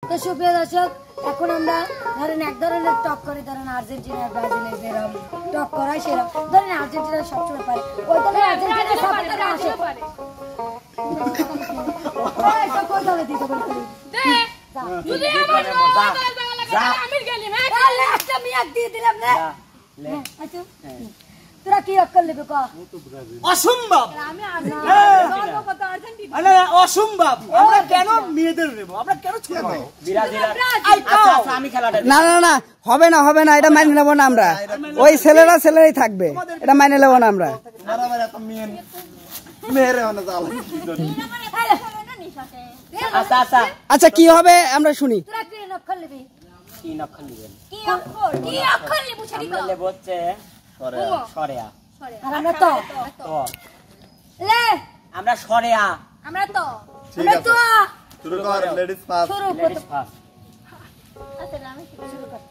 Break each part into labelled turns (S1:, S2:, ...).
S1: তো সুপ্রিয় দর্শক, এখন আমরা ধরেন এক ধরনের টক করে, ধরেন আর্জেন্টিনা ব্রাজিলের যেরকম টক করায় সেরকম ধরেন আর্জেন্টিনা সবসময় পারে, ওই ধরনের আর্জেন্টিনা সাপোর্টাররা আসে কোথাও দিতে বলতে যদি আমার আমি গেলি তাহলে একটা মিয়াক দিয়ে দিলাম না। আচ্ছা তোরা কি অক্কল নেবে ক?
S2: অসম্ভব, অসম্ভব। আমরা কেন মেয়েদের নেব? আমরা কেন ছোট
S3: না না না, হবে না হবে না, এটা মাইনে নেবো না আমরা। ওই ছেলেরাই থাকবে, এটা মাইনে নেবো না আমরা। আচ্ছা কি হবে আমরা শুনি।
S2: আমরা সরেয়া,
S1: আমরা তো
S4: শুরু কর, লেডিস ফার্স্ট।
S1: আচ্ছা আমি শুরু কর।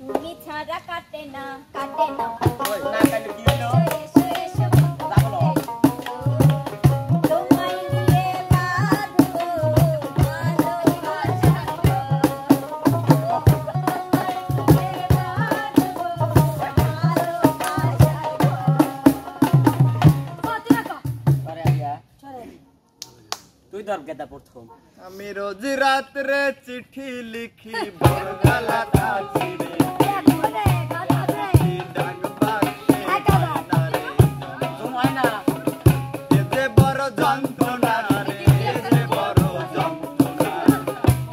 S1: তুমি ছাড়া কাটে না কাটে না,
S2: না কাটে কি হলো? তুই দরকার প্রথম।
S4: আমি রোজ রাত্রে চিঠি লিখি ভোরবেলা থাকি রে, বড় যন্ত্রণা রে, বড় যন্ত্রণা,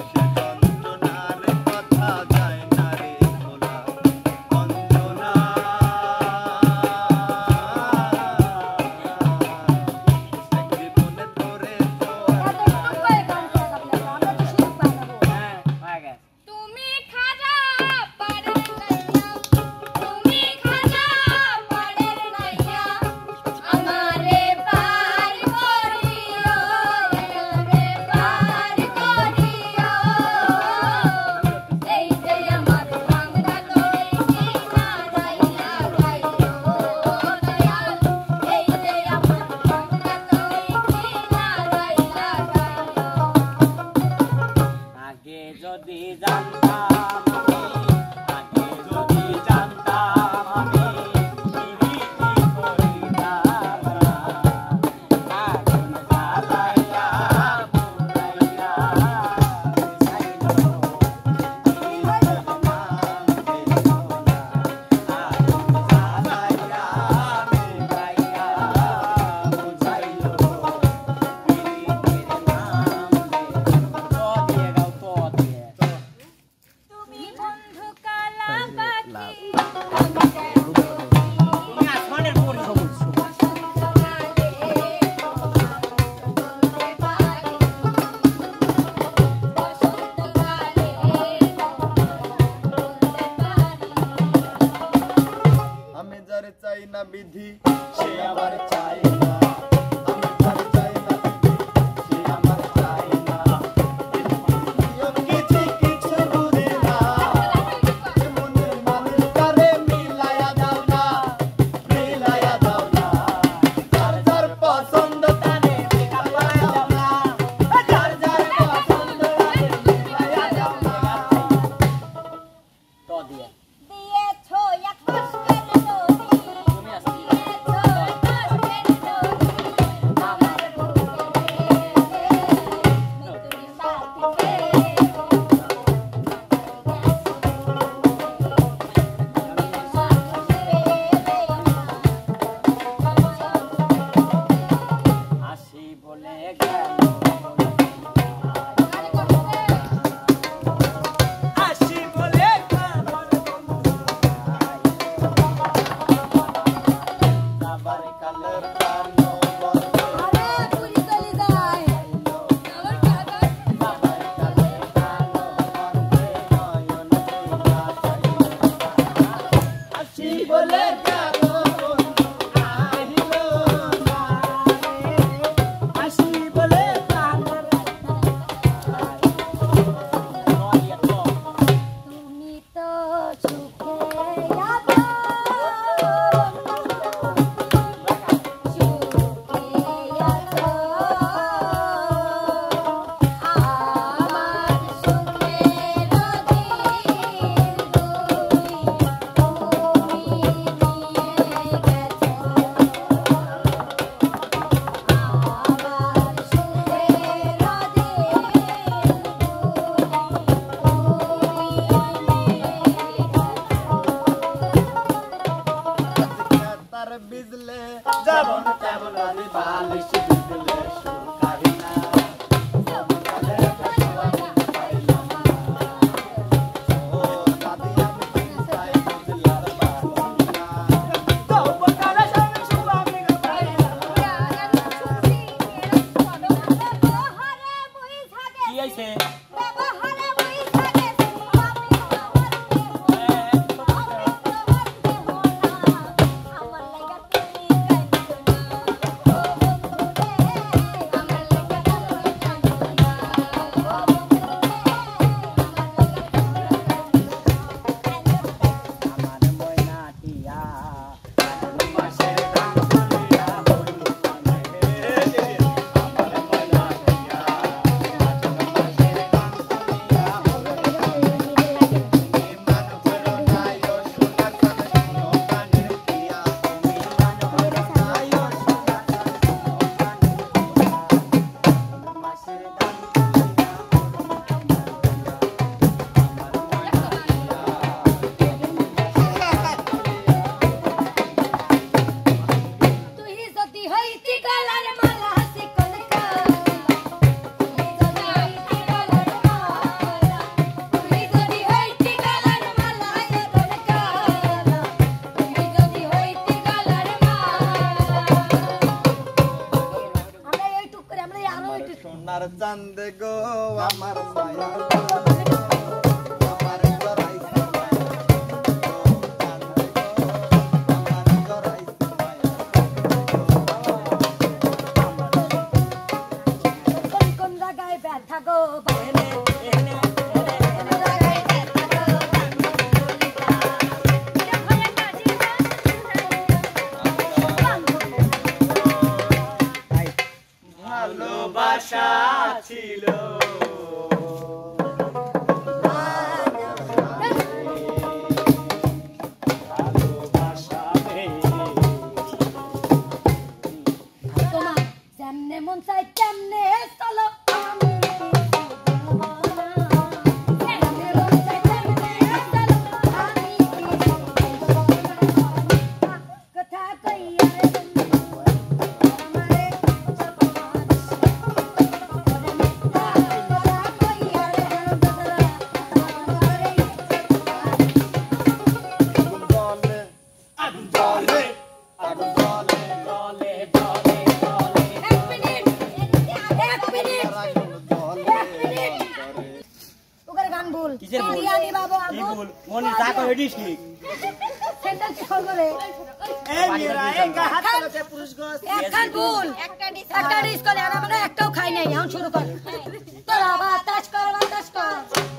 S4: সে যন্ত্রণার কথা যায় না রে বলা অন্তনা। জীবনে তোরে
S1: তুমি খারাপ পারের নাইয়া, তুমি খারাপ পারের নাইয়া, আমারে পার করিও, আমারে পার করিও, এই যে আমার ভাঙা তোরে কি না রাইলা গাইও দয়াল, এই যে আমার ভাঙা তোরে কি না রাইলা গাইও।
S2: আগে যদি জানতাম আমি, আগে যদি জানতাম আমি, পিরিতি করিতাম না। আগুন জ্বালাইয়া পুড়াইয়া বুঝাইলো, নিজের নাম পেল না। আগুন জ্বালাইয়া নিভাইয়া বুঝাইলো, পিরিতির নাম পেল না। তো দিয়ে গাও, তো দিয়ে।
S1: তুমি বন্ধু কালা পাখি,
S2: তুমি আসমানের পরি সবুজ।
S4: আমি যারে চাই না বিধি সে আবার চাই না, আমি যারে চাই না বিধি সে আমার চাই না, কিছু কিছু বুঝি না, মনের মানুষটারে মিলায়া দাও না, মিলায়া দাও না, যার যার পছন্দ তারে মিলায়া দাও না, যার যার পছন্দ তারে মিলায়া দাও না।
S2: তো দিয়ে
S1: দিয়েছো এক কষ্টের নদী,
S2: তুমি আসো।
S1: দিয়েছো
S4: কান্দে গো আমার মায়া আমার গরাইছে কান্দে গো আমার গরাইছে
S1: কোন কোন জায়গায় ব্যথা গো বাবা
S2: ভালোবাসা ছিল ভালোবাসা নেই
S1: তোমার যেমনে মন চাই তেমনে চলো আমি যেমনে মন চাই তেমনে চলো আমি কথা কইয়া রে আমারে
S2: আগুন জ্বলে
S4: আগুন জ্বলে
S2: জ্বলে জ্বলে জ্বলে
S1: এক মিনিট ওকে গান ভুল
S2: কিসের ভুল?
S1: বিরিয়ানি বাবু
S2: কি
S1: আগুন
S2: ভুল মনে যা কই এডিস কি
S1: সেন্টার ফোন করে
S2: এই মেয়েরা এই গা হাত তোলাতে পুরুষ গো
S1: একটা ভুল একটা ডিস করে আর আমরা একটাও খাই নাই এখন শুরু কর তোরা বাতাস কর